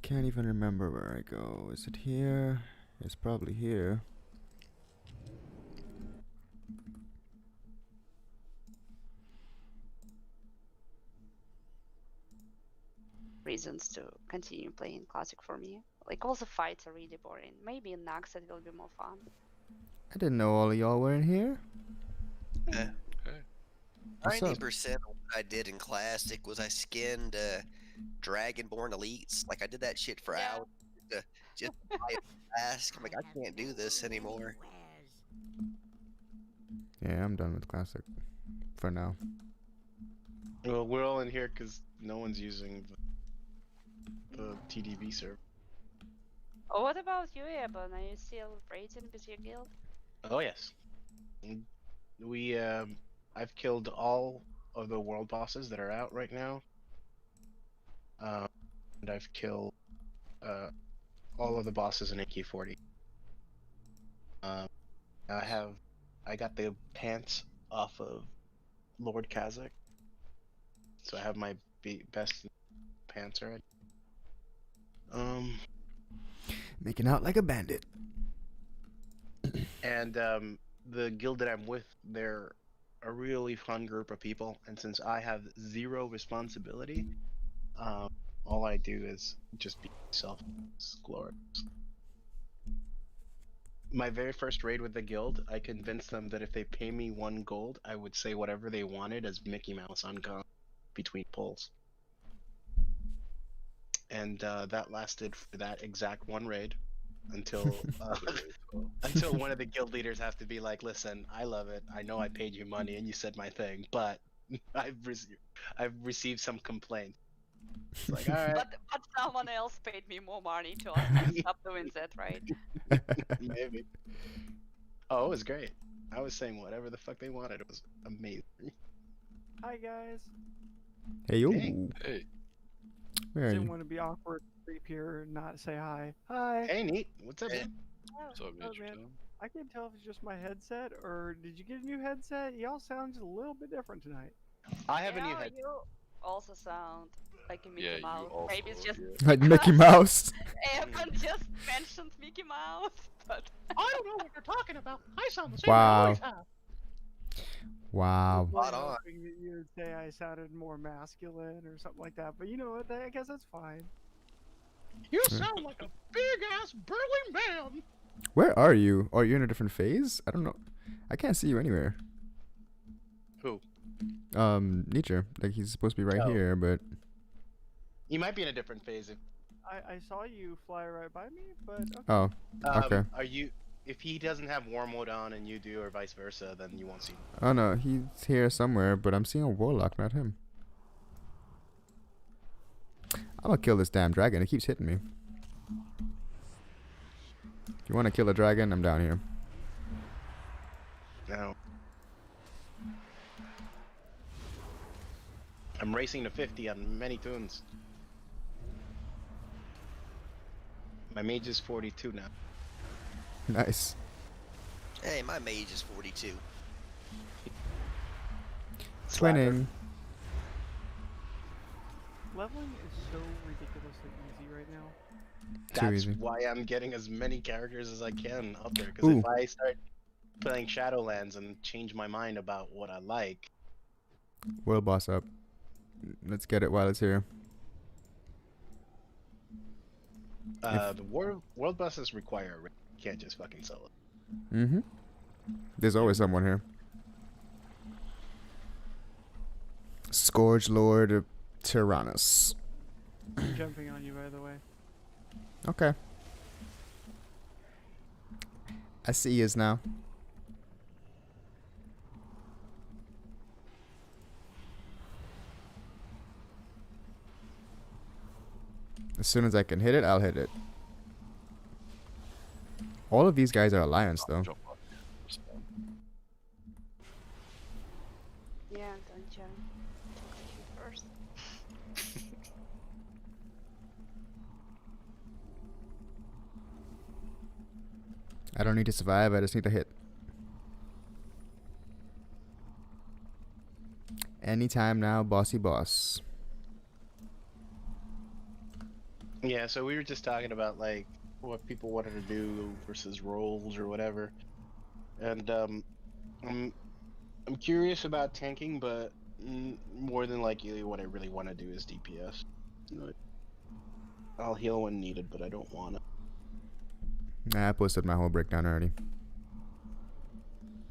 can't even remember where I go. Is it here? It's probably here. Reasons to continue playing Classic for me. Like, all the fights are really boring. Maybe in Nax it will be more fun. I didn't know all of y'all were in here. Yeah. Okay. What's up? 90% of what I did in Classic was I skinned Dragonborn elites. Like I did that shit for Yeah. hours just to buy a mask. I'm like, I can't do this anymore. Yeah, I'm done with Classic. For now. Well, we're all in here because no one's using the TDB server. Oh, what about you, Eben? Are you still raiding with your guild? Oh yes. We I've killed all of the world bosses that are out right now. And I've killed all of the bosses in AK40. I got the pants off of Lord Kazakh, so I have my best pants already. Making out like a bandit. And the guild that I'm with, they're a really fun group of people, and since I have zero responsibility, all I do is just be myself. It's glorious. My very first raid with the guild, I convinced them that if they pay me 1 gold, I would say whatever they wanted as Mickey Mouse on between pulls. And that lasted for that exact 1 raid until until one of the guild leaders have to be like, "Listen, I love it. I know I paid you money and you said my thing, but I've received some complaints." It's like, all right, But someone else paid me more money to ask me to stop doing that, right? maybe. Oh, it was great. I was saying whatever the fuck they wanted. It was amazing. Hi guys. Hey, yo. Hey. Hey. Where are Didn't you? want to be awkward, creep here, and not say hi. Hi. Hey, neat. What's up, Hey. man? What's up, Oh, Major man. Tom? I can't tell if it's just my headset or did you get a new headset? Y'all sound just a little bit different tonight. I have a new Yeah, head. you also sound like a Mickey Yeah, you Mouse. also. Maybe it's just Yeah. Like Mickey Mouse. Eben just mentioned Mickey Mouse, but I don't know what you're talking about. I sound the same Wow. I always have. Wow. I was Spot on. hoping that you would say I sounded more masculine or something like that, but you know what? I guess that's fine. You sound like a big ass burly man. Where are you? Oh, you're in a different phase? I don't know. I can't see you anywhere. Who? Nietzsche. Like, he's supposed to be right Oh. here, but... You might be in a different phase. I saw you fly right by me, but okay. Oh, okay. Are you? If he doesn't have war mode on and you do, or vice versa, then you won't see him. Oh, no. He's here somewhere, but I'm seeing a warlock, not him. I'm gonna kill this damn dragon. It keeps hitting me. If you want to kill a dragon, I'm down here. No. I'm racing to 50 on many tunes. My mage is 42 now. Nice. Hey, my mage is 42. Twinning. Leveling is so ridiculously easy right now. That's easy. why I'm getting as many characters as I can up there. Because Ooh. if I start playing Shadowlands and change my mind about what I like, World boss up. Let's get it while it's here. the world bosses require a raid. You can't just fucking solo. Mm-hmm. There's always someone here. Scourge Lord of Tyrannus. I'm jumping on you, by the way. Okay. I see yous now. As soon as I can hit it, I'll hit it. All of these guys are Alliance, though. Jump on here. Respond. yeah, don't you talk to you first? I don't need to survive, I just need to hit. Anytime now, bossy boss. Yeah, so we were just talking about like what people wanted to do versus roles or whatever, and I'm curious about tanking, but more than likely, what I really want to do is DPS. Like, I'll heal when needed, but I don't want to. I posted my whole breakdown already.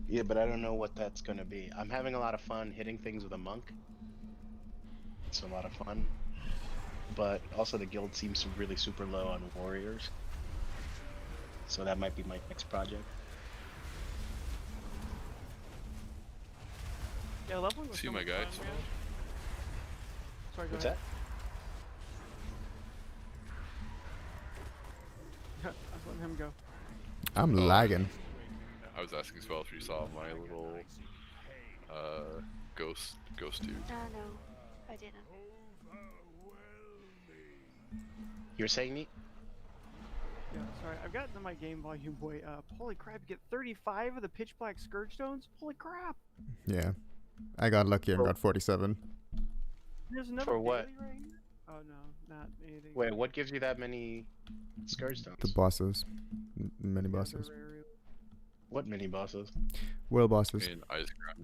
Yeah, but I don't know what that's gonna be. I'm having a lot of fun hitting things with a monk. It's a lot of fun, but also the guild seems really super low on warriors, so that might be my next project. Yeah, leveling was See so my much guy? fun, man. Sorry, go What's ahead. I was letting him go. I'm Oh. lagging. I was asking as well if you saw my little ghost dude. No, I didn't. You're saying me? Yeah, sorry. I've gotten my game volume way up. Holy crap, you get 35 of the pitch black scourge stones? Holy crap! Yeah. I got lucky and For- got 47. There's another For what? daily right here? Oh no, not anything. Wait, what gives you that many scourge stones? The bosses. Many Yeah, they're bosses. rare. What mini bosses? World bosses. In Icecraft.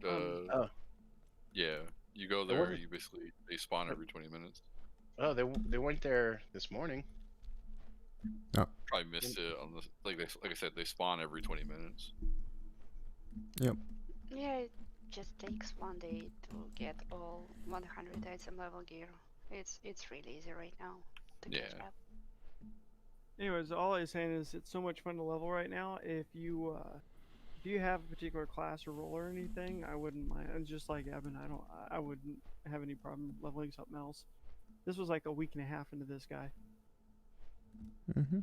Oh, Yeah. You go There there, wasn't- you basically, they spawn every 20 minutes. oh, they weren't there this morning. Probably missed it on the, like I said, they spawn every 20 minutes. Yeah, it just takes one day to get all 100 item level gear. It's really easy right now to catch Yeah. up. Anyways, all I was saying is it's so much fun to level right now. If you have a particular class or role or anything, I wouldn't mind. And just like Evan, I wouldn't have any problem leveling something else. This was like a week and a half into this guy. Mm-hmm.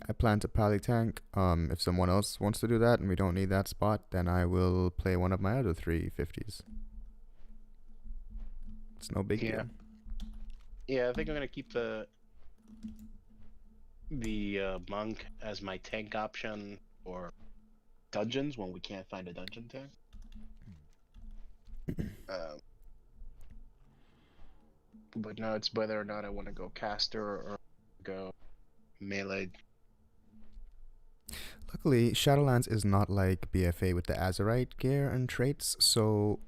I plan to pally tank. If someone else wants to do that and we don't need that spot, then I will play one of my other 350s. It's no big Yeah. deal. Yeah, I think I'm gonna keep the monk as my tank option or dungeons when we can't find a dungeon tank. But no, it's whether or not I want to go caster or go melee. Luckily, Shadowlands is not like BFA with the Azerite gear and traits, so...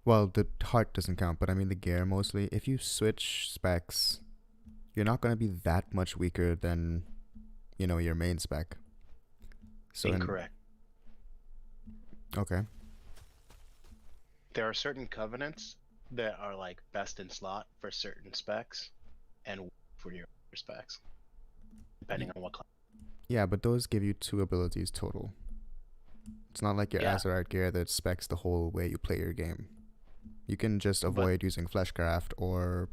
Well, the heart doesn't count, but I mean the gear mostly. If you switch specs, you're not going to be that much weaker than, you know, your main spec. So Incorrect. Okay. There are certain covenants that are like best in slot for certain specs and for your other specs, depending on what class. Yeah, but those give you 2 abilities total. It's not like your Yeah. Azerite gear that specs the whole way you play your game. You can just avoid using Fleshcraft or,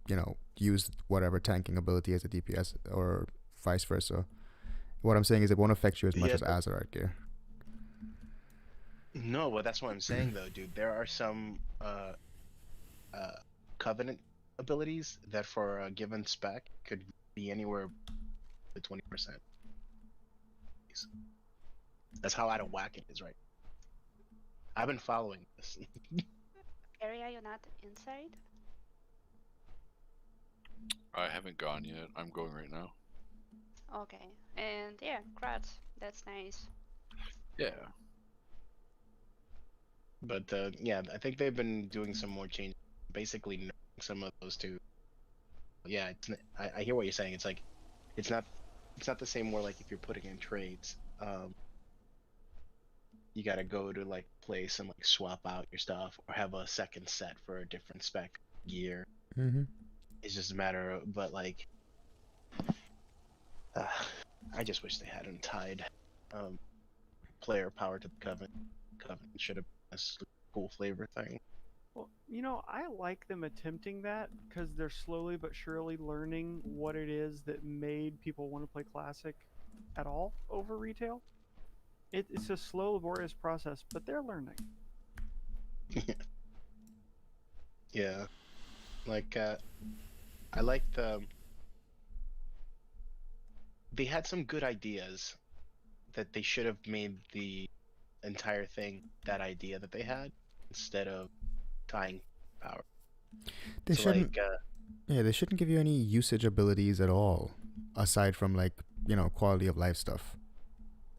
you know, use whatever tanking ability as a DPS or vice versa. What I'm saying is it won't affect you as much Yeah, as Azerite gear. No, but that's what I'm saying though, dude. There are some covenant abilities that for a given spec could be anywhere to 20%. That's how out of whack it is, right? I've been following this. Area, you're not inside? I haven't gone yet. I'm going right now. Okay. And yeah, crats. That's nice. Yeah. But yeah, I think they've been doing some more change, basically nerfing some of those two. Yeah, I hear what you're saying. It's like, it's not the same where like if you're putting in trades, you gotta go to like place and like swap out your stuff or have a second set for a different spec gear. Mm-hmm. It's just a matter of, but like, I just wish they hadn't tied player power to the Covenant. Covenant should have been a cool flavor thing. Well, you know, I like them attempting that because they're slowly but surely learning what it is that made people want to play Classic at all over retail. It's a slow, laborious process, but they're learning. Yeah, like I like they had some good ideas that they should have made the entire thing that idea that they had instead of tying power. They So shouldn't. like Yeah, they shouldn't give you any usage abilities at all, aside from like, quality of life stuff.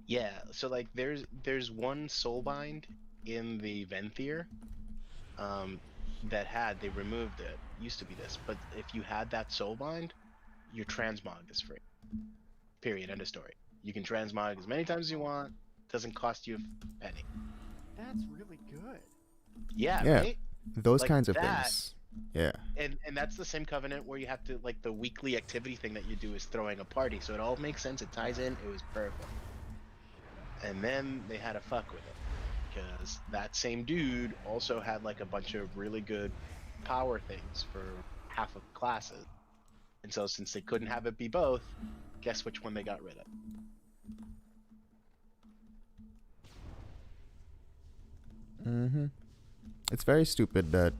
Yeah, so like there's one soulbind in the Venthyr, that they removed it. Used to be this, but if you had that soulbind, your transmog is free. Period. End of story. You can transmog as many times as you want. Doesn't cost you a penny. That's really good. Yeah, Yeah, right? those Like kinds of that, things. Yeah. and that's the same covenant where you have to, like, the weekly activity thing that you do is throwing a party, so it all makes sense. It ties in. It was perfect. And then they had to fuck with it because that same dude also had like a bunch of really good power things for half of classes. And so since they couldn't have it be both, guess which one they got rid of? Mm-hmm. It's very stupid that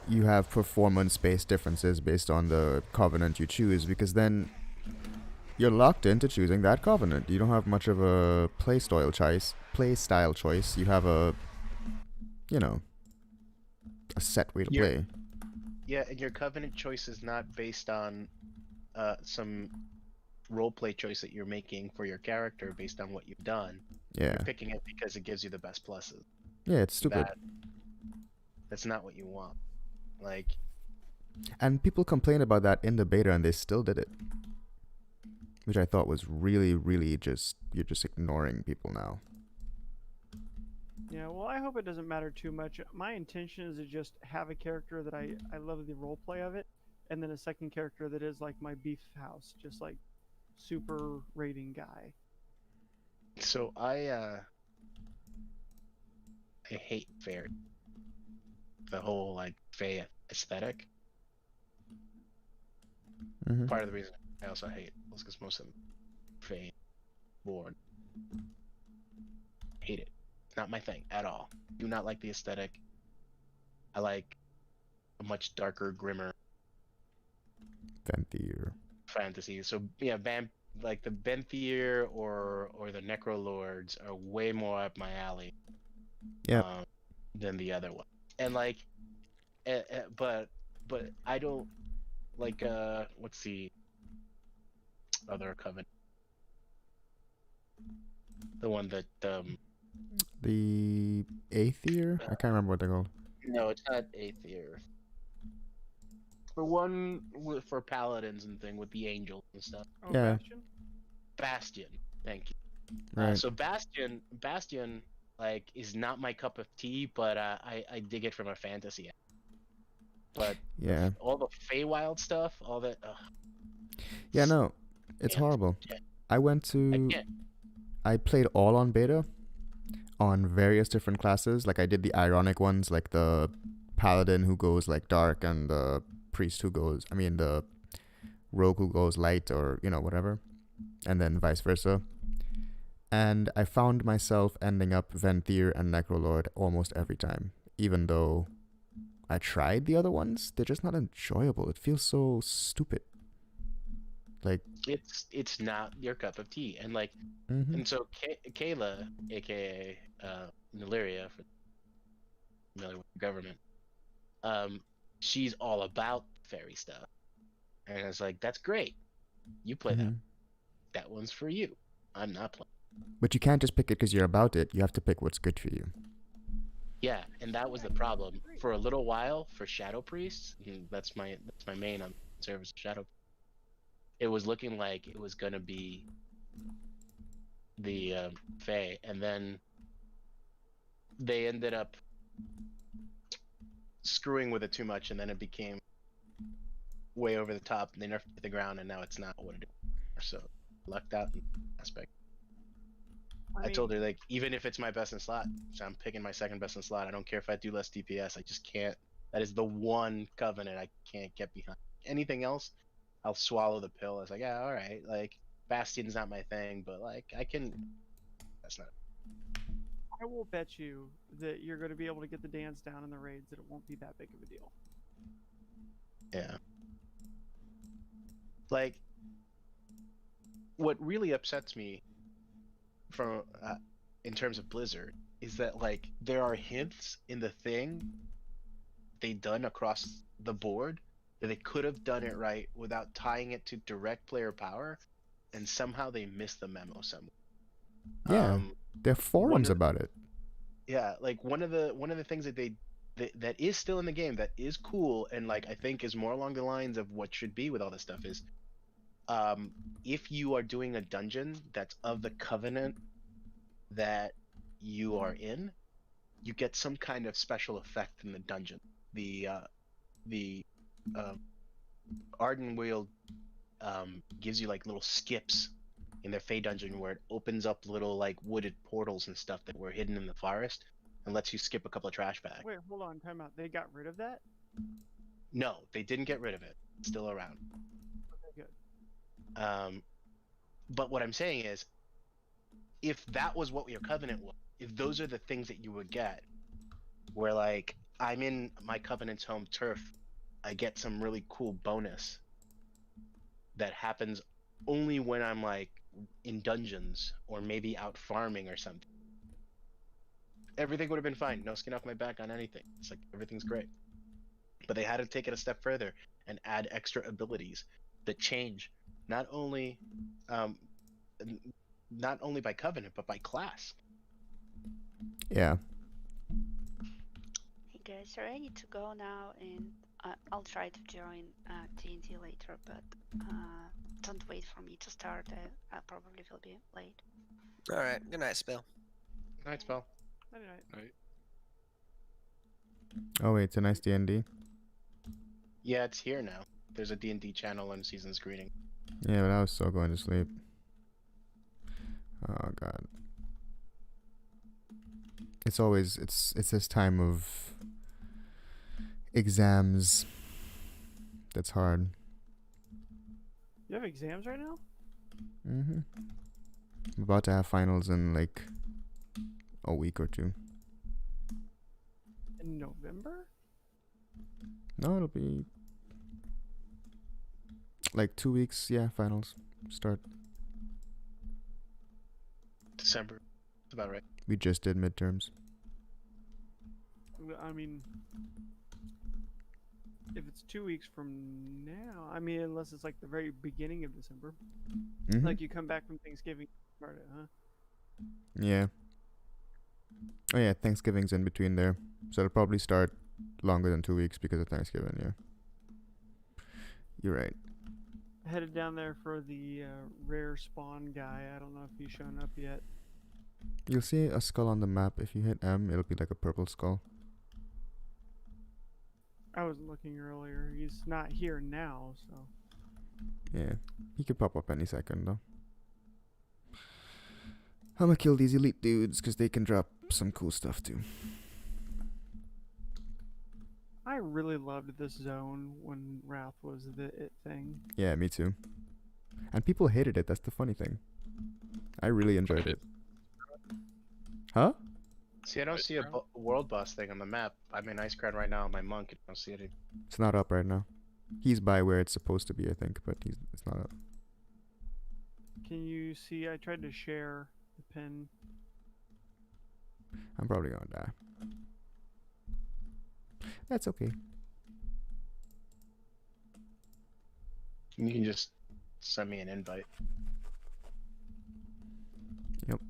you have performance-based differences based on the covenant you choose, because then you're locked into choosing that covenant. You don't have much of a playstyle choice. You have a set way to Your play. Yeah, and your covenant choice is not based on some roleplay choice that you're making for your character based on what you've done. Yeah. You're picking it because it gives you the best pluses. Yeah, it's stupid. That's not what you want. Like, And people complained about that in the beta, and they still did it. Which I thought was really, really you're just ignoring people now. Yeah, well, I hope it doesn't matter too much. My intention is to just have a character that I love the role play of it, and then a second character that is like my beef house, just like super rating guy. so I hate fairy. The whole like fae aesthetic. Mm-hmm. Part of the reason I also hate is because most of them fae Lord. Hate it. It's not my thing at all. Do not like the aesthetic. I like a much darker, grimmer Venthyr. fantasy. So yeah, like the Venthyr or the Necro Lords are way more up my alley. Yep. Than the other one. And like, but I don't like what's the other covenant? The one that The Aether? I can't remember what they're called. no, it's not Aether. The one for paladins and thing with the angels and stuff. Oh, Yeah. Bastion? Bastion. Thank you. Right. So Bastion, like, is not my cup of tea, but I dig it from a fantasy. But Yeah. all the Feywild stuff, all that. Yeah, no. It's Yeah. horrible. Yeah. I I played all on beta on various different classes. Like I did the ironic ones, like the paladin who goes like dark and the priest who goes, the rogue who goes light, or whatever, and then vice versa. And I found myself ending up Venthyr and Necrolord almost every time, even though I tried the other ones. They're just not enjoyable. It feels so stupid. Like it's not your cup of tea, and like, mm-hmm. and so Kayla, aka Nyleria, for familiar with the government, she's all about fairy stuff, and I was like, that's great, you play Mm-hmm. that. That one's for you. I'm not playing. But you can't just pick it because you're about it. You have to pick what's good for you. Yeah, and that was the problem for a little while for Shadow Priests. That's my main on service, Shadow. It was looking like it was gonna be the Fae, and then they ended up screwing with it too much, and then it became way over the top, and they nerfed it to the ground, and now it's not what it is. So lucked out in that aspect. I told her, like, even if it's my best in slot, so I'm picking my second best in slot. I don't care if I do less DPS. I just can't. That is the one covenant I can't get behind. Anything else, I'll swallow the pill. It's like, yeah, all right. Like, Bastion's not my thing, but like, I can. That's not. I will bet you that you're going to be able to get the dance down in the raids. That it won't be that big of a deal. Yeah. Like, what really upsets me from in terms of Blizzard is that, like, there are hints in the thing they done across the board that they could have done it right without tying it to direct player power, and somehow they missed the memo somewhere. Yeah, there are forums one of about it. Yeah, like one of the things that that is still in the game that is cool, and like I think is more along the lines of what should be with all this stuff is, if you are doing a dungeon that's of the covenant that you are in, you get some kind of special effect in the dungeon. The Arden Wheel gives you like little skips in their Fey dungeon where it opens up little like wooded portals and stuff that were hidden in the forest and lets you skip a couple of trash bags. Wait, hold on, time out. They got rid of that? No, they didn't get rid of it. It's still around. Okay, good. But what I'm saying is, if that was what your covenant was, if those are the things that you would get, where like I'm in my covenant's home turf, I get some really cool bonus that happens only when I'm like in dungeons or maybe out farming or something. Everything would have been fine. No skin off my back on anything. It's like everything's great. But they had to take it a step further and add extra abilities that change not only by covenant but by class. Yeah. Hey guys, sorry, I need to go now, and I'll try to join D&D later, but don't wait for me to start. I probably will be late. All right. Good night, Spell. Night spell. Night, night. Right. Oh wait, it's a nice D&D. Yeah, it's here now. There's a D&D channel and season's greeting. Yeah, but I was so going to sleep. Oh god. It's this time of exams that's hard. You have exams right now? I'm about to have finals in like a week or two. In November? No, it'll be like 2 weeks. Yeah, finals start. December. That's about right. We just did midterms. I mean, if it's 2 weeks from now, I mean, unless it's like the very beginning of December. Mhm. Like you come back from Thanksgiving, start it, huh? Yeah. Oh yeah, Thanksgiving's in between there, so it'll probably start longer than 2 weeks because of Thanksgiving. Yeah. You're right. Headed down there for the rare spawn guy. I don't know if he's shown up yet. You'll see a skull on the map. If you hit M, it'll be like a purple skull. I wasn't looking earlier. He's not here now, so. Yeah, he could pop up any second though. I'm gonna kill these elite dudes because they can drop some cool stuff too. I really loved this zone when Wrath was the it thing. Yeah, me too. And people hated it. That's the funny thing. I really enjoyed it. Huh? See, I don't see a world boss thing on the map. I'm in Ice Crown right now on my monk. I don't see it. It's not up right now. He's by where it's supposed to be, I think, but it's not up. Can you see? I tried to share the pin. I'm probably gonna die. That's okay. You can just send me an invite. Yep.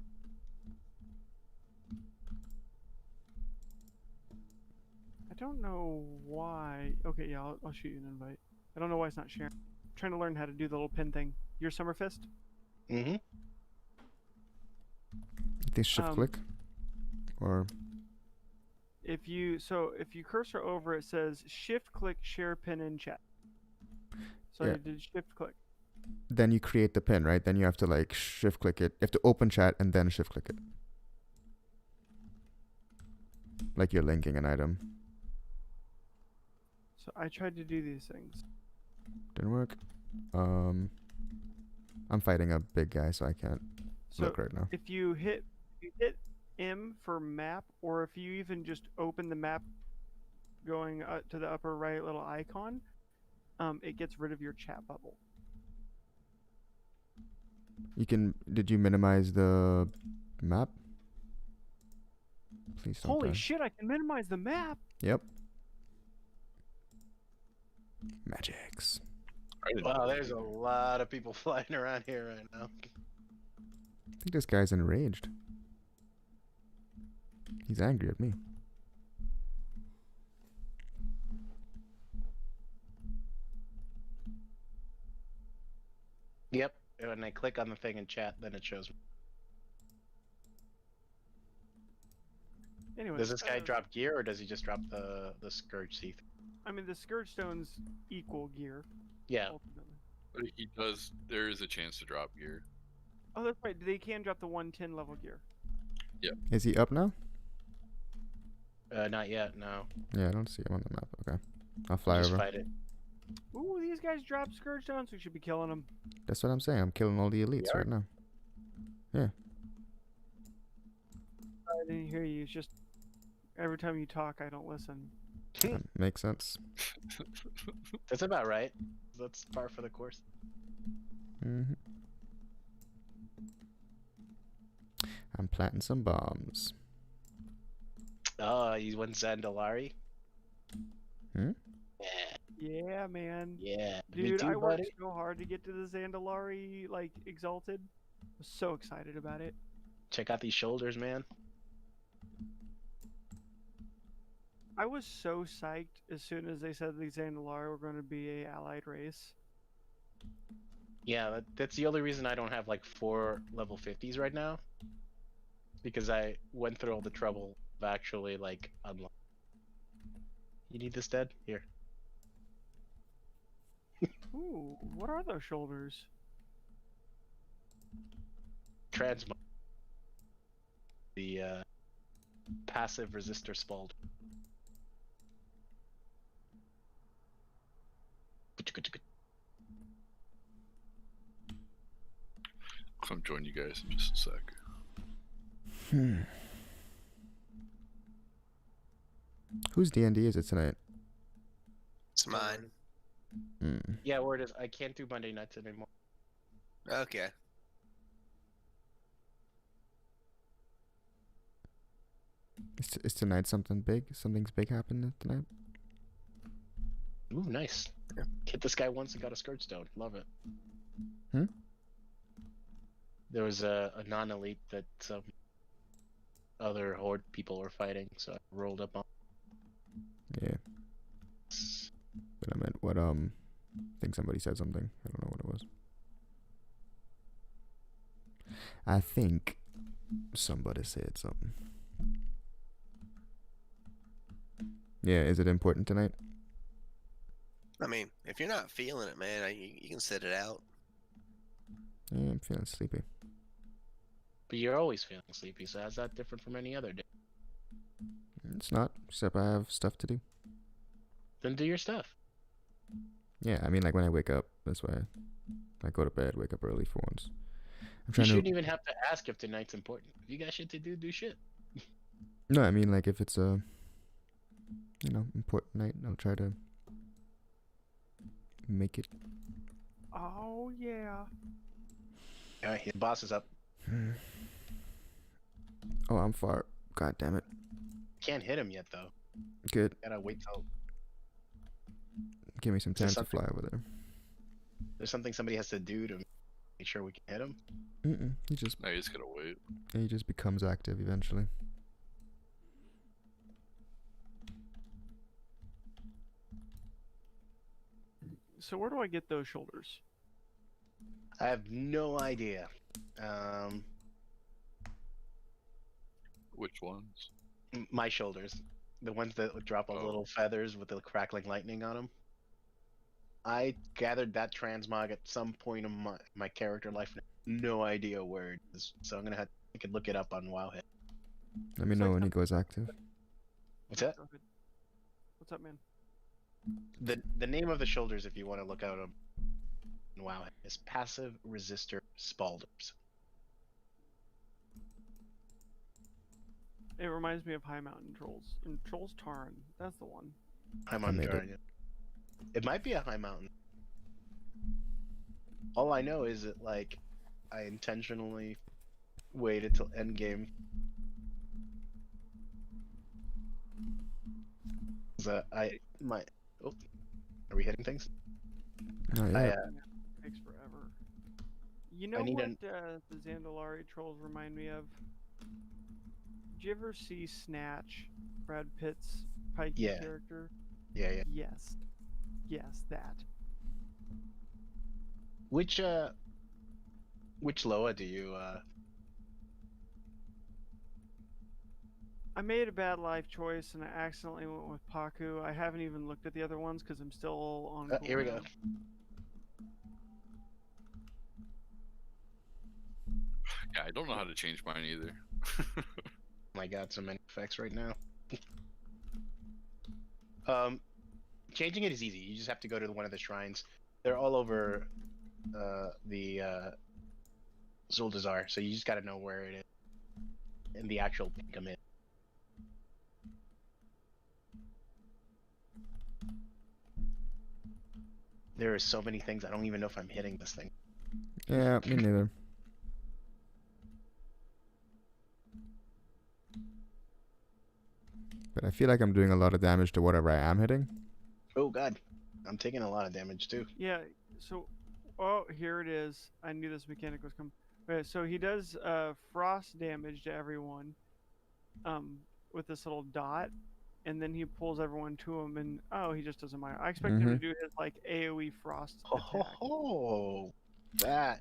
I don't know why. Okay, yeah, I'll shoot you an invite. I don't know why it's not sharing. I'm trying to learn how to do the little pin thing. Your Summerfist? Mm-hmm. I think shift click. Or If you cursor over, it says shift click share pin in chat. So Yeah. I did shift click. then you create the pin, right? Then you have to like shift click it. You have to open chat and then shift click it. Like you're linking an item. So I tried to do these things. Didn't work. I'm fighting a big guy, so I can't So look right now. if you hit M for map, or if you even just open the map going to the upper right little icon, it gets rid of your chat bubble. Did you minimize the map? Please don't Holy die. shit, I can minimize the map! Yep. Magics. I didn't Wow, know there's that. a lot of people flying around here right now. I think this guy's enraged. He's angry at me. Yep. When I click on the thing in chat, then it shows me. Anyway, Does this guy drop gear, or does he just drop the Scourge Teeth? I mean, the Scourge Stones equal gear. Yeah. Ultimately. But he does. There is a chance to drop gear. Oh, that's right. They can drop the 110 level gear. Is he up now? Not yet. No. Yeah, I don't see him on the map. Okay. I'll fly Just over. fight it. Ooh, these guys drop Scourge Stones. We should be killing them. That's what I'm saying. I'm killing all the elites are? right now. I didn't hear you. It's just every time you talk, I don't listen. That makes sense. That's about right. That's par for the course. hmm I'm planting some bombs. Oh, you went Zandalari? Hmm? Yeah. Yeah, man. Yeah. Me Dude, too, I worked buddy. so hard to get to the Zandalari, like, Exalted. I was so excited about it. Check out these shoulders, man. I was so psyched as soon as they said the Zandalari were going to be a allied race. Yeah, that's the only reason I don't have like 4 level 50s right now. Because I went through all the trouble of actually like unlocking. You need this dead? Here. Ooh, what are those shoulders? Transmog. The passive resistor spalled. I'll come join you guys in just a sec. Whose D&D is it tonight? It's mine. Yeah, word is I can't do Monday nights anymore. Okay. Is tonight something big? Something's big happening tonight? Ooh, nice. Yeah. Hit this guy once and got a Scourge Stone. Love it. Hmm? There was a non-elite that some other horde people were fighting, so I rolled up on. Yeah. But I meant what I think somebody said something. I don't know what it was. I think somebody said something. Yeah, is it important tonight? I mean, if you're not feeling it, man, you can sit it out. Yeah, I'm feeling sleepy. But you're always feeling sleepy, so how's that different from any other day? It's not, except I have stuff to do. Then do your stuff. Yeah, I mean, like when I wake up, that's why I go to bed, wake up early for once. I'm You trying shouldn't to. even have to ask if tonight's important. If you got shit to do, do shit. No, I mean, like if it's a, important night, I'll try to make it. Oh, yeah. Alright, the boss is up. Oh, I'm far. God damn it. Can't hit him yet, though. Good. Gotta wait till Give me some there time to fly over there. there's something somebody has to do to make sure we can hit him. He just No, you just gotta wait. becomes active eventually. So where do I get those shoulders? I have no idea. Which ones? My shoulders. The ones that would drop all the Oh. little feathers with the crackling lightning on them. I gathered that transmog at some point in my character life. No idea where it is. So I'm gonna have I could look it up on Wowhead. Let me It's know like when he something- goes active. What's that? Go ahead. What's up, man? The name of the shoulders, if you want to look out on Wowhead, is passive resistor spalders. It reminds me of High Mountain Trolls. And Trolls Tarn. That's the one. High I Mountain made it. Guardian. It might be a high mountain. All I know is that like I intentionally waited till endgame. I Are we hitting things? Not I, yet. Takes forever. You know I need what the Zandalari trolls remind me of? Did you ever see Snatch, Brad Pitt's Pikey Yeah. character? yeah. Yes. Yes, that. Which Loa do you I made a bad life choice and I accidentally went with Paku. I haven't even looked at the other ones because I'm still on cooldown. here we go. Yeah, I don't know how to change mine either. Oh my god, so many effects right now. Changing it is easy. You just have to go to one of the shrines. They're all over the Zuldazar, so you just gotta know where it is. And the actual commit. There are so many things, I don't even know if I'm hitting this thing. Yeah, me neither. But I feel like I'm doing a lot of damage to whatever I am hitting. Oh god. I'm taking a lot of damage too. Yeah, so, oh, here it is. I knew this mechanic was coming. Okay, so he does frost damage to everyone with this little dot, and then he pulls everyone to him, and oh, he just doesn't mind. I expect him to do his like AoE frost attack. Oh, that.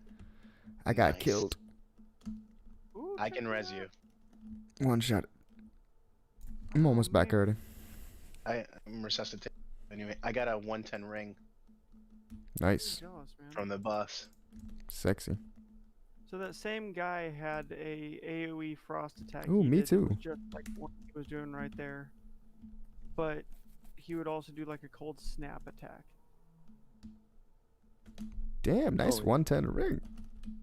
I got Nice. killed. Ooh, I check can it res out. you. One shot. I'm almost back man. already. I'm resuscitated. Anyway, I got a 110 ring Nice. Jealous, man. from the boss. Sexy. So that same guy had a AoE frost attack. Ooh, he me did. It was too. just like what he was doing right there, but he would also do like a cold snap attack. Damn, nice Oh. 110 ring.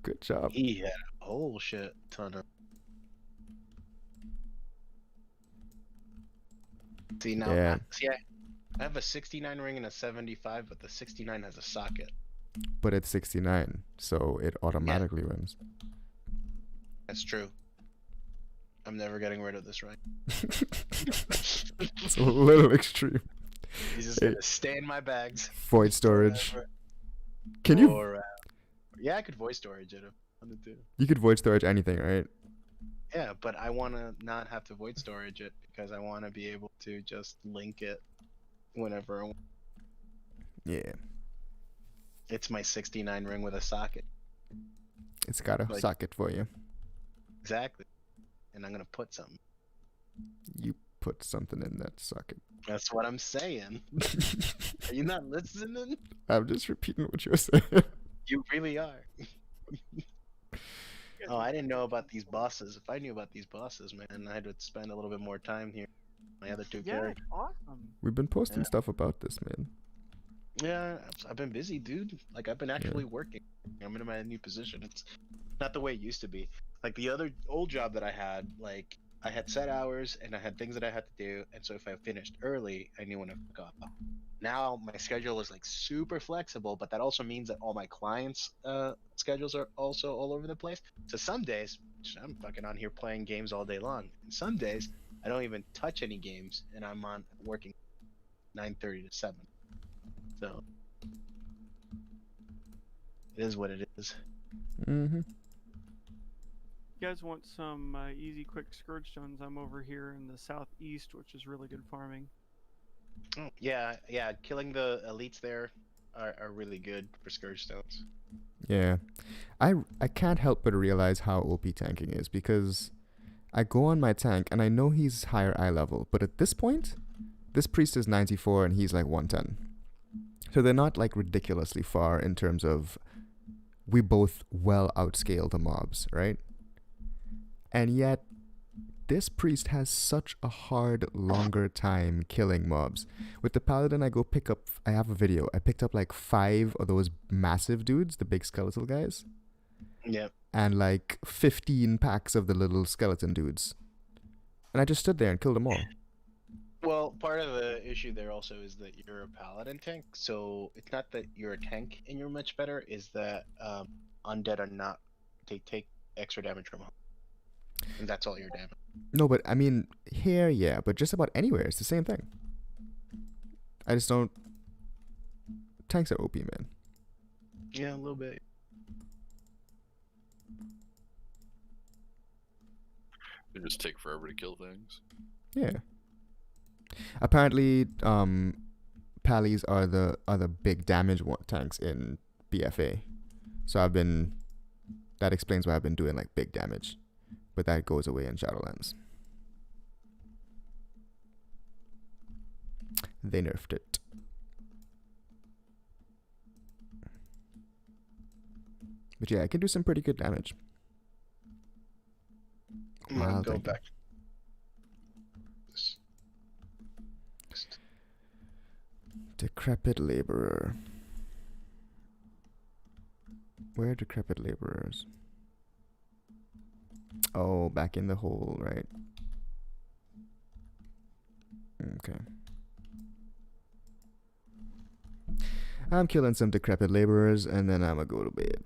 Good job. He had a whole shit ton of. See now, Yeah. I have a 69 ring and a 75, but the 69 has a socket. But it's 69, so it automatically wins. That's true. I'm never getting rid of this ring. It's a little extreme. He's just Hey. gonna stay in my bags. Void storage. forever. Can you? Forever. Yeah, I could voice storage it if I wanted to. You could void storage anything, right? Yeah, but I want to not have to void storage it because I want to be able to just link it whenever I want. Yeah. It's my 69 ring with a socket. It's got a Like- socket for you. Exactly. And I'm going to put something. You put something in that socket. That's what I'm saying. Are you not listening? I'm just repeating what you're saying. You really are. Oh, I didn't know about these bosses. If I knew about these bosses, man, I'd spend a little bit more time here. My other two Yeah, characters. awesome. We've been posting Yeah. stuff about this, man. Yeah, I've been busy, dude. Like, I've been actually working. I'm in my new position. It's not the way it used to be. Like, the other old job that I had, like, I had set hours and I had things that I had to do. And so if I finished early, I knew when to pick up. Now my schedule is like super flexible, but that also means that all my clients' schedules are also all over the place. So some days I'm fucking on here playing games all day long. And some days I don't even touch any games, and I'm on working 9:30 to 7. So it is what it is. Mm-hmm. You guys want some easy, quick scourge stones? I'm over here in the southeast, which is really good farming. Oh, yeah. Killing the elites there are really good for scourge stones. Yeah. I can't help but realize how OP tanking is, because I go on my tank and I know he's higher eye level, but at this point, this priest is 94 and he's like 110. So they're not like ridiculously far in terms of we both well outscale the mobs, right? And yet, this priest has such a hard, longer time killing mobs. With the paladin, I have a video. I picked up like 5 of those massive dudes, the big skeletal guys, Yep. and like 15 packs of the little skeleton dudes. And I just stood there and killed them all. Well, part of the issue there also is that you're a paladin tank, so it's not that you're a tank and you're much better, is that undead are not, they take extra damage from home. And that's all your damage. No, but I mean, here, yeah, but just about anywhere, it's the same thing. I just don't... tanks are OP, man. Yeah, a little bit. They just take forever to kill things. Yeah. Apparently, Pallies are the big damage tanks in BFA. So that explains why I've been doing like big damage, but that goes away in Shadowlands. They nerfed it. But yeah, I can do some pretty good damage. I'm gonna Wow, go thank you. back. Just Decrepit laborer. Where are decrepit laborers? Oh, back in the hole, right? Okay. I'm killing some decrepit laborers, and then I'm gonna go to bed.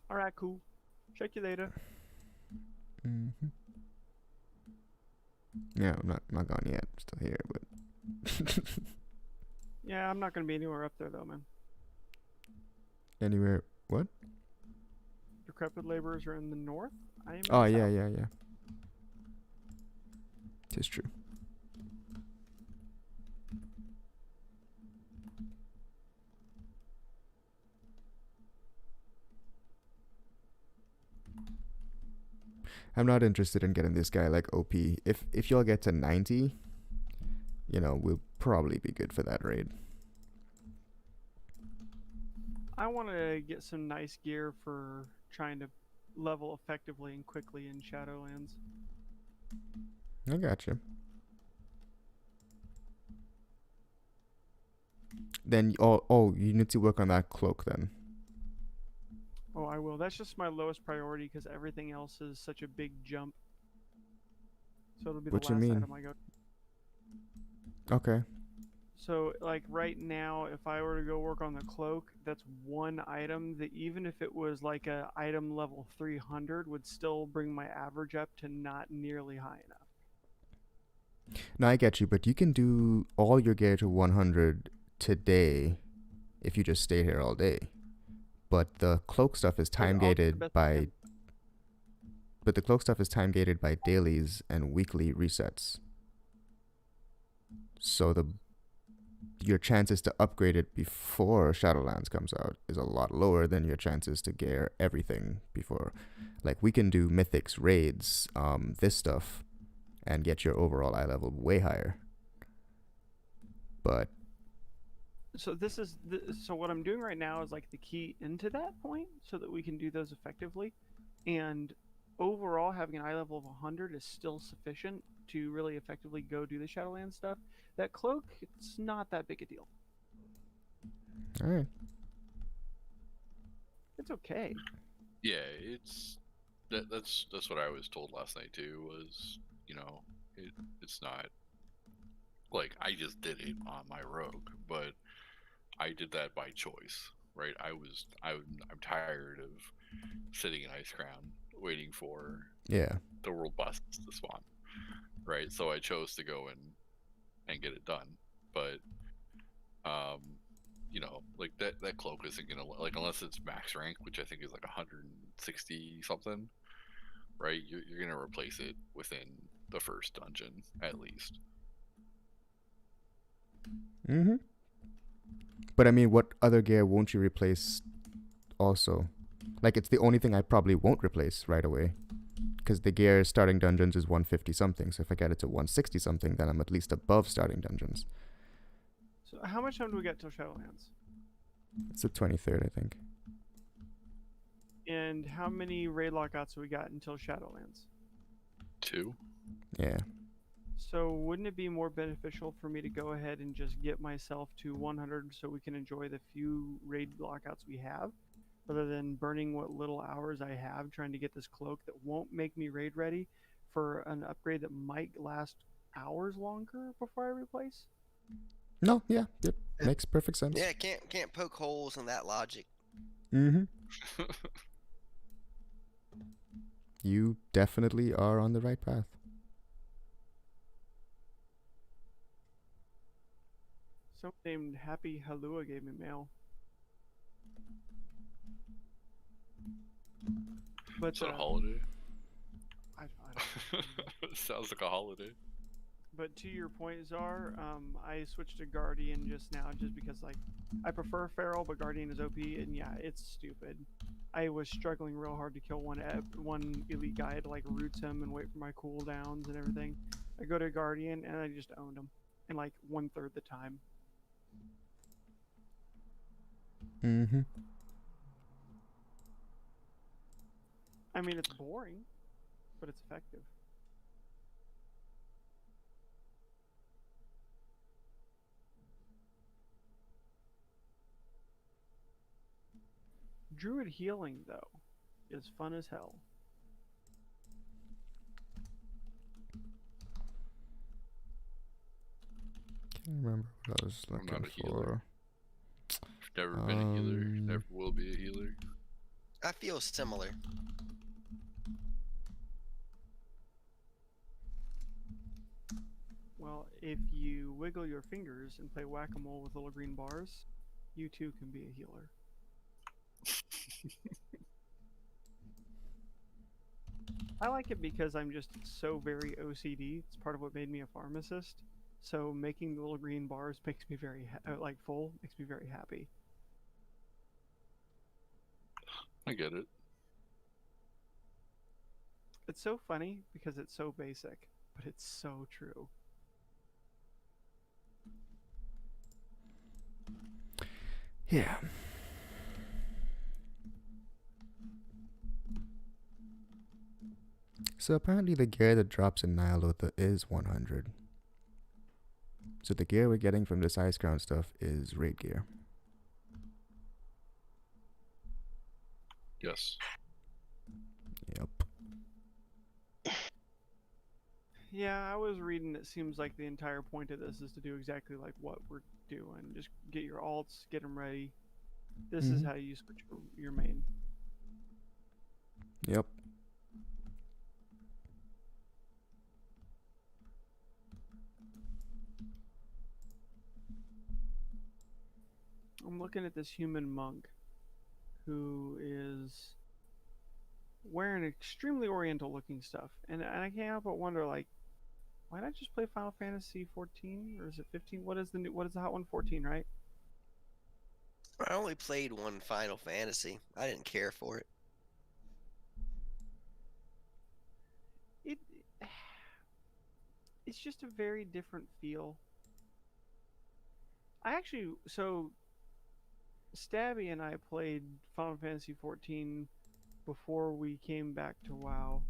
All right, cool. Check you later. Mm-hmm. Yeah, I'm not gone yet. Still here, but Yeah, I'm not gonna be anywhere up there though, man. anywhere. What? Decrepit laborers are in the north. I am. In Oh the yeah, south. yeah. Tis true. I'm not interested in getting this guy like OP. If y'all get to 90, we'll probably be good for that raid. I want to get some nice gear for trying to level effectively and quickly in Shadowlands. I gotcha. Then you need to work on that cloak then. Oh, I will. That's just my lowest priority because everything else is such a big jump. So it'll be What the you last mean? item I go. Okay. So, like right now, if I were to go work on the cloak, that's one item that even if it was like a item level 300, would still bring my average up to not nearly high enough. No, I get you, but you can do all your gear to 100 today if you just stay here all day. But the cloak stuff is time gated by. But the cloak stuff is time gated by dailies and weekly resets. So your chances to upgrade it before Shadowlands comes out is a lot lower than your chances to gear everything before. Like we can do mythics, raids, this stuff, and get your overall eye level way higher. But so this is so what I'm doing right now is like the key into that point so that we can do those effectively, and overall having an eye level of 100 is still sufficient to really effectively go do the Shadowlands stuff. That cloak, it's not that big a deal. all right. It's okay. Yeah, that's what I was told last night too. Was it's not like I just did it on my rogue, but I did that by choice, right? I'm tired of sitting in Ice Crown waiting for the world bosses to spawn, right? So I chose to go and get it done, but like that cloak isn't gonna, like, unless it's max rank, which I think is like 160 something, right? You're gonna replace it within the first dungeon at least. Mm-hmm. But I mean, what other gear won't you replace also? Like, it's the only thing I probably won't replace right away. Because the gear starting dungeons is 150 something. So if I get it to 160 something, then I'm at least above starting dungeons. So how much time do we get till Shadowlands? It's the 23rd, I think. And how many raid lockouts have we got until Shadowlands? 2. Yeah. So wouldn't it be more beneficial for me to go ahead and just get myself to 100 so we can enjoy the few raid lockouts we have, rather than burning what little hours I have trying to get this cloak that won't make me raid ready for an upgrade that might last hours longer before I replace? No, yeah, it makes perfect sense. Yeah, can't poke holes in that logic. Mm-hmm. You definitely are on the right path. Someone named Happy Halua gave me mail. But Is that a holiday? I don't Sounds like a holiday. But to your point, Czar, I switched to Guardian just now, just because like I prefer Feral, but Guardian is OP, and yeah, it's stupid. I was struggling real hard to kill one elite guy. I had to like roots him and wait for my cooldowns and everything. I go to Guardian and I just owned him in like 1/3 the time. Mm-hmm. I mean, it's boring, but it's effective. Druid healing, though, is fun as hell. Can't remember what I was I'm not looking a healer. for. Never been a healer. Never will be a healer. I feel similar. Well, if you wiggle your fingers and play whack-a-mole with little green bars, you too can be a healer. I like it because I'm just so very OCD. It's part of what made me a pharmacist. So making the little green bars makes me very like full, makes me very happy. I get it. It's so funny because it's so basic, but it's so true. Yeah. So apparently the gear that drops in Nyalotha is 100. So the gear we're getting from this ice crown stuff is raid gear. Yes. Yep. Yeah, I was reading. It seems like the entire point of this is to do exactly like what we're doing. Just get your alts, get them ready. This is how you switch your main. Yep. I'm looking at this human monk who is wearing extremely oriental looking stuff, and I can't help but wonder, like, why not just play Final Fantasy 14 or is it 15? What is the hot one? 14, right? I only played one Final Fantasy. I didn't care for it. It it's just a very different feel. So Stabby and I played Final Fantasy 14 before we came back to WoW,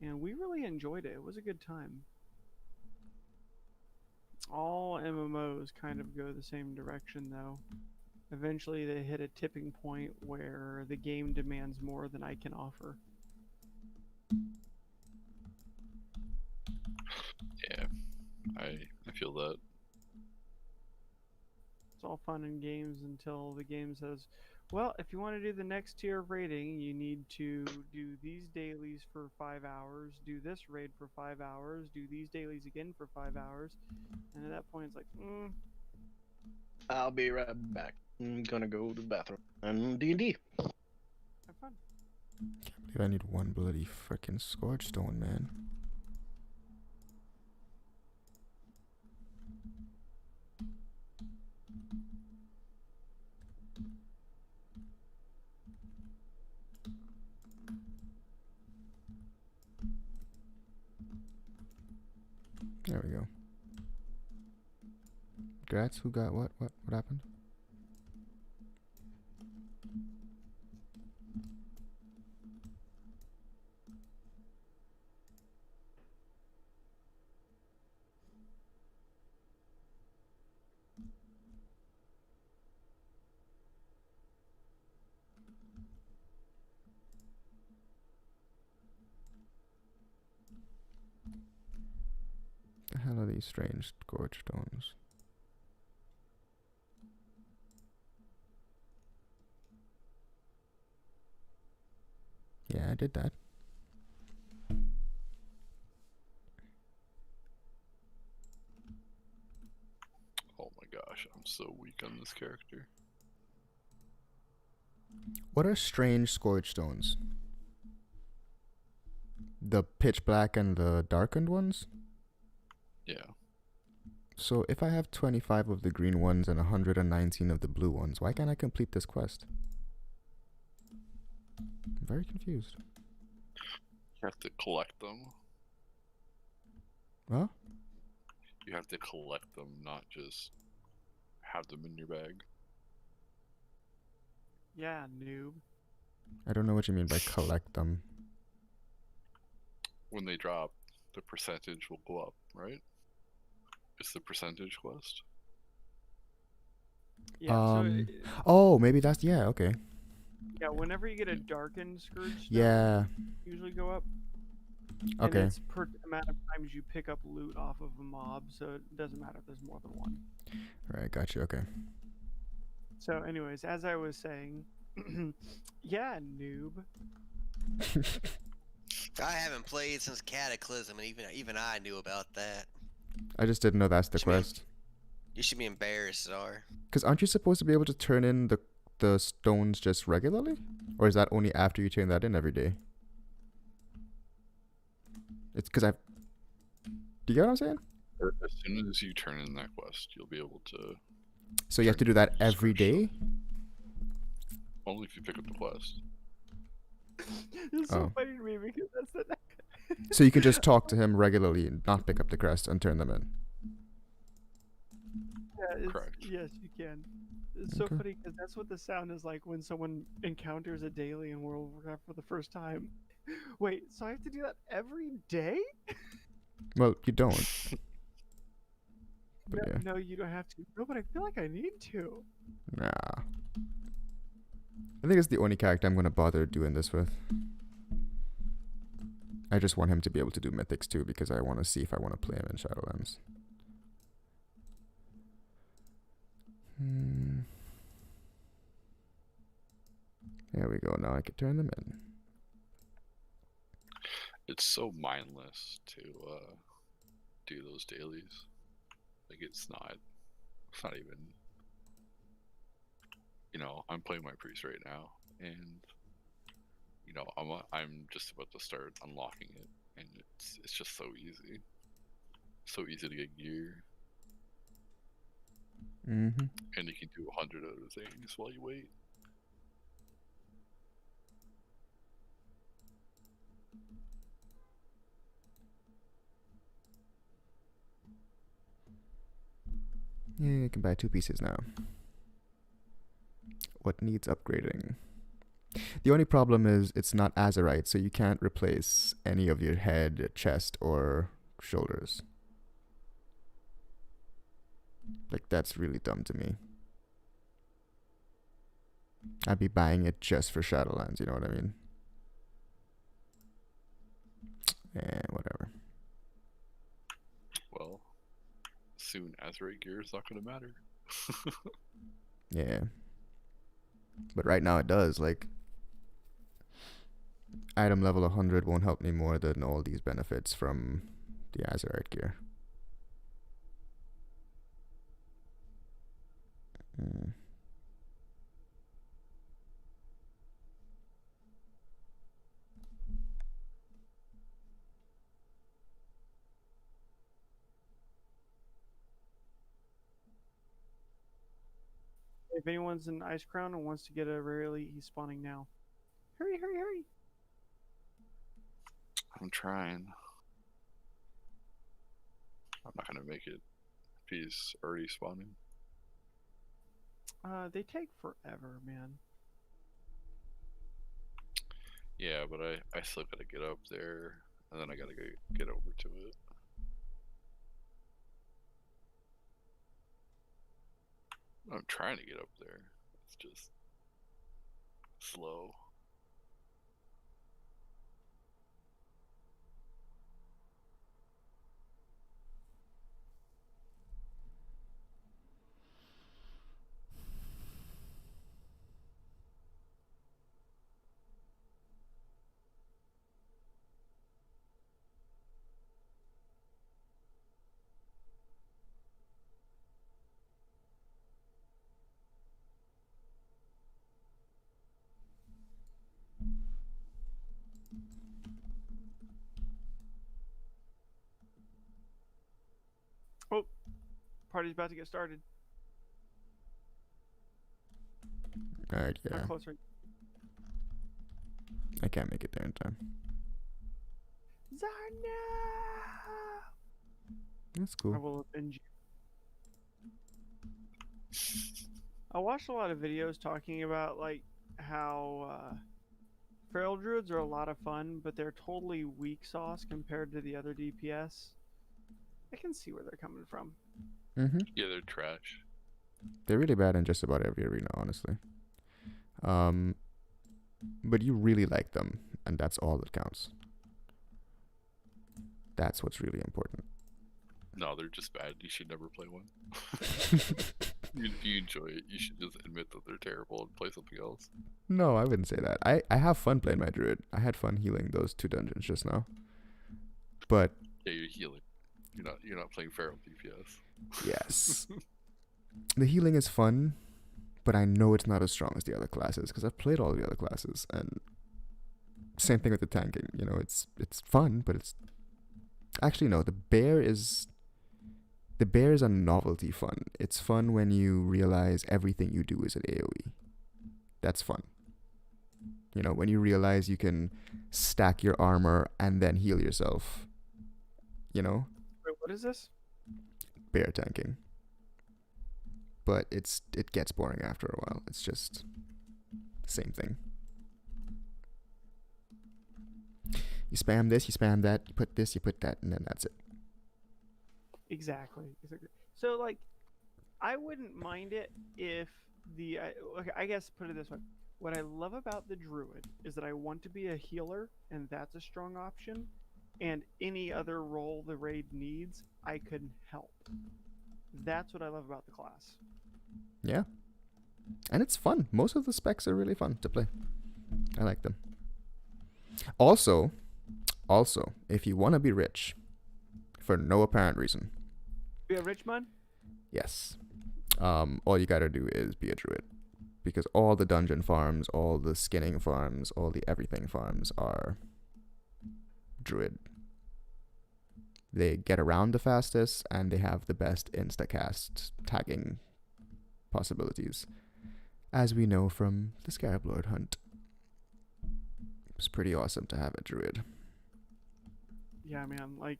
and we really enjoyed it. It was a good time. All MMOs kind of go the same direction, though. Eventually, they hit a tipping point where the game demands more than I can offer. Yeah, I feel that. It's all fun and games until the game says, well, if you want to do the next tier of raiding, you need to do these dailies for 5 hours, do this raid for 5 hours, do these dailies again for 5 hours, and at that point it's like, I'll be right back. I'm gonna go to the bathroom and D&D. have fun. Can't believe I need one bloody frickin' Scorch Stone, man. There we go. Grats, who got what? What happened? The hell are these strange Scorch Stones? Yeah, I did that. Oh my gosh. gosh, I'm so weak on this character. What are strange scourge stones? The pitch black and the darkened ones? Yeah. So if I have 25 of the green ones and 119 of the blue ones, why can't I complete this quest? I'm very confused. You have to collect them. Huh? You have to collect them, not just have them in your bag. Yeah, noob. I don't know what you mean by collect them. When they drop, the percentage will go up, right? It's the percentage quest. Yeah. Oh, maybe that's, yeah, okay. Yeah, whenever you get a darkened scourge stone, Yeah. usually go up. Okay. And it's per amount of times you pick up loot off of a mob, so it doesn't matter if there's more than one. All right, got you. Okay. So, anyways, as I was saying, yeah, noob. I haven't played since Cataclysm, and even I knew about that. I just didn't know that's the Should be- quest. You should be embarrassed, Czar. Because aren't you supposed to be able to turn in the stones just regularly? Or is that only after you turn that in every day? It's because I've... Do you get what I'm saying? As soon as you turn in that quest, you'll be able to... So you have to do that every day? Only if you pick up the quest. It's so Oh. funny to me because that's the... So you can just talk to him regularly and not pick up the crest and turn them in? Yeah, Correct. Yes, you can. It's so Okay. funny because that's what the sound is like when someone encounters a daily in World of Warcraft for the first time. Wait, so I have to do that every day? Well, you don't. But yeah. No, you don't have to. No, but I feel like I need to. Nah. I think it's the only character I'm going to bother doing this with. I just want him to be able to do mythics too because I want to see if I want to play him in Shadowlands. There we go. Now I can turn them in. It's so mindless to do those dailies. Like it's not even. You know, I'm playing my priest right now, and you know, I'm just about to start unlocking it, and it's just so easy. So easy to get gear, Mm-hmm. and you can do 100 other things while you wait. Yeah, you can buy 2 pieces now. What needs upgrading? The only problem is it's not Azerite, so you can't replace any of your head, chest, or shoulders. Like, that's really dumb to me. I'd be buying it just for Shadowlands, you know what I mean? Whatever. Well, soon Azerite gear is not going to matter. Yeah. But right now it does, like... Item level 100 won't help me more than all these benefits from the Azerite gear. If anyone's in Ice Crown and wants to get a rare elite, he's spawning now. Hurry, hurry, hurry! I'm trying. I'm not going to make it if he's already spawning. They take forever, man. Yeah, but I still got to get up there, and then I got to get over to it. I'm trying to get up there. It's just slow. party's about to get started. Alright, How yeah. close are you? I can't make it there in time. Zarna! That's I cool. will avenge you. I watched a lot of videos talking about like how feral druids are a lot of fun, but they're totally weak sauce compared to the other DPS. I can see where they're coming from. Mm-hmm. Yeah, they're trash. They're really bad in just about every arena, honestly. But you really like them, and that's all that counts. That's what's really important. No, they're just bad. You should never play one. If you enjoy it, you should just admit that they're terrible and play something else. No, I wouldn't say that. I have fun playing my druid. I had fun healing those 2 dungeons just now. But Yeah, you're healing. You're not playing feral DPS. yes, the healing is fun, but I know it's not as strong as the other classes because I've played all the other classes, and same thing with the tanking. You know, it's fun, but it's actually no. The bear is a novelty fun. It's fun when you realize everything you do is an AoE. That's fun. You know, when you realize you can stack your armor and then heal yourself. You know, Wait, what is this? bear tanking. But it gets boring after a while. It's just the same thing. You spam this, you spam that, you put this, you put that, and then that's it. Exactly. So like, I wouldn't mind it if okay, I guess put it this way. What I love about the druid is that I want to be a healer, and that's a strong option. And any other role the raid needs, I can help. That's what I love about the class. Yeah. And it's fun. Most of the specs are really fun to play. I like them. Also, if you want to be rich, for no apparent reason, Be a rich man? yes, all you gotta do is be a druid. Because all the dungeon farms, all the skinning farms, all the everything farms are druid. They get around the fastest, and they have the best instacast tagging possibilities, as we know from the Scarab Lord hunt. It's pretty awesome to have a druid. Yeah, man. Like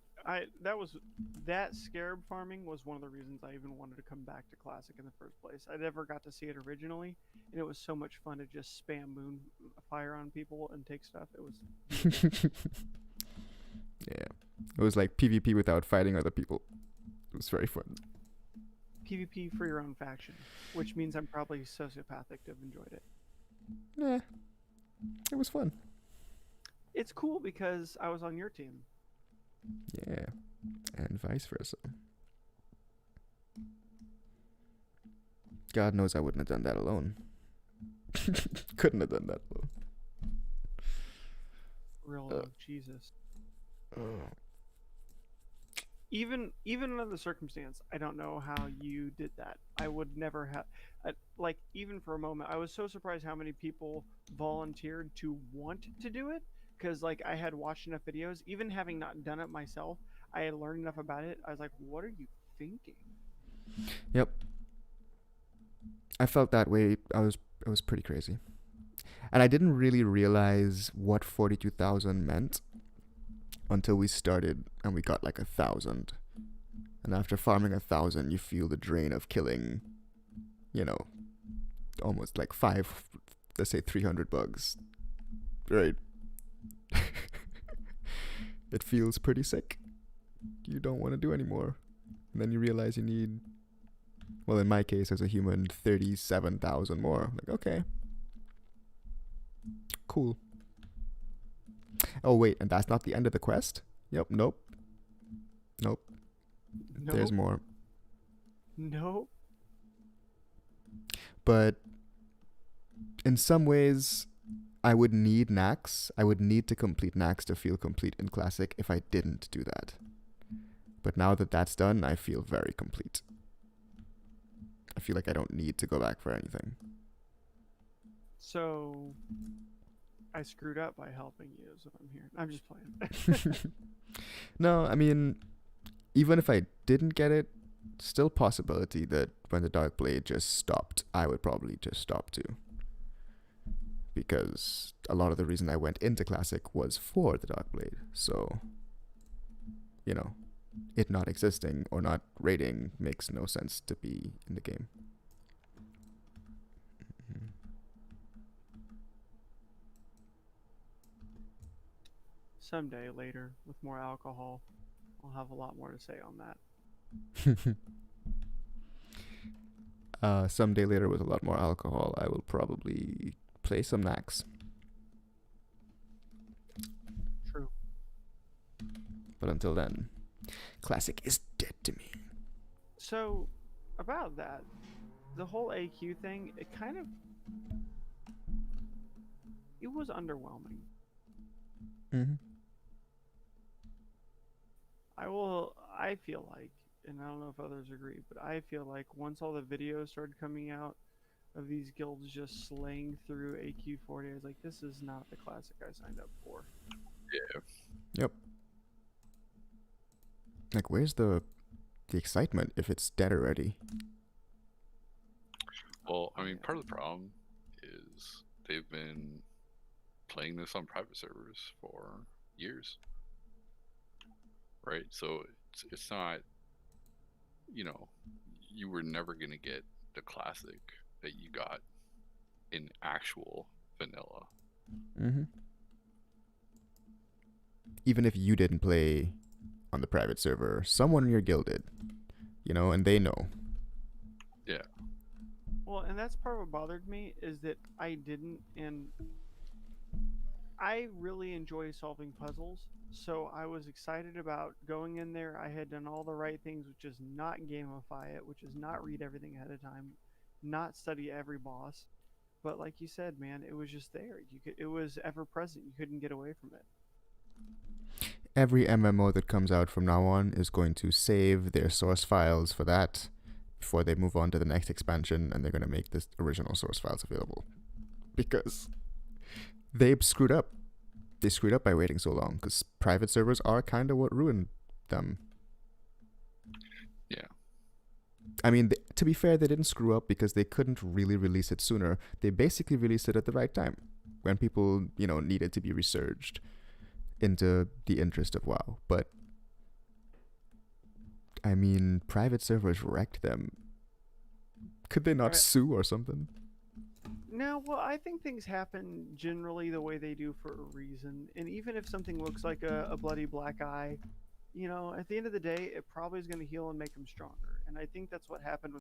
that scarab farming was one of the reasons I even wanted to come back to Classic in the first place. I never got to see it originally, and it was so much fun to just spam moon fire on people and take stuff. It was Yeah. It was like PvP without fighting other people. It was very fun. PvP for your own faction, which means I'm probably sociopathic to have enjoyed it. Yeah. It was fun. It's cool because I was on your team. Yeah. And vice versa. God knows I wouldn't have done that alone. Couldn't have done that alone. Real love, Jesus. Even under the circumstance, I don't know how you did that. I would never have, like, even for a moment, I was so surprised how many people volunteered to want to do it. Because, like, I had watched enough videos, even having not done it myself, I had learned enough about it. I was like, what are you thinking? Yep. I felt that way. It was pretty crazy. And I didn't really realize what 42,000 meant until we started and we got like 1,000. And after farming 1,000, you feel the drain of killing, you know, almost like 300 bugs. Right? It feels pretty sick. You don't want to do anymore. And then you realize you need, well, in my case as a human, 37,000 more. Like, okay. Cool. Oh, wait, and that's not the end of the quest? Yep, nope. There's more. No. But in some ways, I would need Nax. I would need to complete Nax to feel complete in Classic if I didn't do that. But now that that's done, I feel very complete. I feel like I don't need to go back for anything. So, I screwed up by helping you, is what I'm hearing. I'm just playing. No, I mean, even if I didn't get it, still possibility that when the Dark Blade just stopped, I would probably just stop too. Because a lot of the reason I went into Classic was for the Dark Blade. So, you know, it not existing or not raiding makes no sense to be in the game. Someday later, with more alcohol, I'll have a lot more to say on that. Someday later, with a lot more alcohol, I will probably play some Nax. True. But until then, Classic is dead to me. So, about that, the whole AQ thing, it was underwhelming. Mm-hmm. I feel like, and I don't know if others agree, but I feel like once all the videos started coming out of these guilds just slaying through AQ40, I was like, this is not the Classic I signed up for. Yeah. Yep. Like, where's the excitement if it's dead already? Well, I mean, part of the problem is they've been playing this on private servers for years, right? So it's not, you know, you were never gonna get the Classic that you got in actual vanilla. Mm-hmm. Even if you didn't play on the private server, someone in your guild did, you know, and they know. Yeah. Well, and that's part of what bothered me is that I didn't, and I really enjoy solving puzzles, so I was excited about going in there. I had done all the right things, which is not gamify it, which is not read everything ahead of time, not study every boss. But like you said, man, it was just there. It was ever present. You couldn't get away from it. Every MMO that comes out from now on is going to save their source files for that before they move on to the next expansion, and they're going to make the original source files available. Because they screwed up. They screwed up by waiting so long, because private servers are kind of what ruined them. Yeah. I mean, to be fair, they didn't screw up because they couldn't really release it sooner. They basically released it at the right time, when people, you know, needed to be resurged into the interest of WoW. But I mean, private servers wrecked them. Could they not sue or something? No, well, I think things happen generally the way they do for a reason. And even if something looks like a bloody black eye, you know, at the end of the day, it probably is going to heal and make them stronger. And I think that's what happened with